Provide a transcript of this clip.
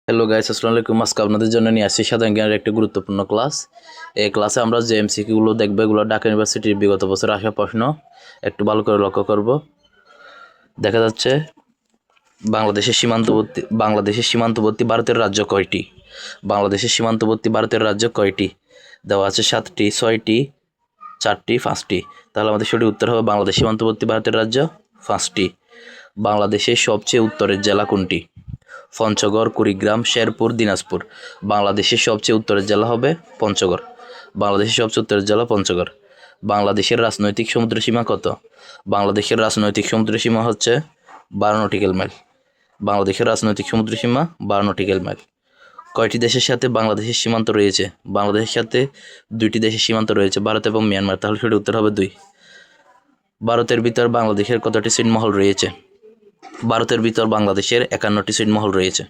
Hello guys, আসসালামু আলাইকুম। আজকে আপনাদের জন্য নিয়ে আসছি সাধারণ জ্ঞানের একটি গুরুত্বপূর্ণ ক্লাস। এই ক্লাসে আমরা যে এমসিকিউগুলো দেখবো, এগুলো ঢাকা ইউনিভার্সিটির বিগত বছর আসা প্রশ্ন। একটু ভালো করে লক্ষ্য করব। দেখা যাচ্ছে বাংলাদেশের সীমান্তবর্তী ভারতের রাজ্য কয়টি? বাংলাদেশের সীমান্তবর্তী ভারতের রাজ্য কয়টি? দেওয়া আছে 7টি, 6টি, 4টি, 5টি। তাহলে আমাদের সঠিক উত্তর হবে বাংলাদেশ সীমান্তবর্তী ভারতের রাজ্য 5টি। বাংলাদেশের সবচেয়ে উত্তরের জেলা কোনটি? পঞ্চগড়, কুড়িগ্রাম, শেরপুর, দিনাজপুর। বাংলাদেশের সবচেয়ে উত্তরের জেলা হবে পঞ্চগড়। বাংলাদেশের সবচেয়ে উত্তরের জেলা পঞ্চগড়। বাংলাদেশের রাজনৈতিক সমুদ্রসীমা কত? বাংলাদেশের রাজনৈতিক সমুদ্রসীমা হচ্ছে 12 নটিক্যাল মাইল। বাংলাদেশের রাজনৈতিক সমুদ্রসীমা 12 নটিক্যাল মাইল। কয়টি দেশের সাথে বাংলাদেশের সীমান্ত রয়েছে? বাংলাদেশের সাথে 2টি দেশের সীমান্ত রয়েছে, ভারত এবং মিয়ানমার। তাহলে সঠিক উত্তর হবে 2। ভারতের ভিতর বাংলাদেশের কতটি ছিটমহল রয়েছে? ভারতের ভিতর বাংলাদেশের 51টি ছিটমহল রয়েছে।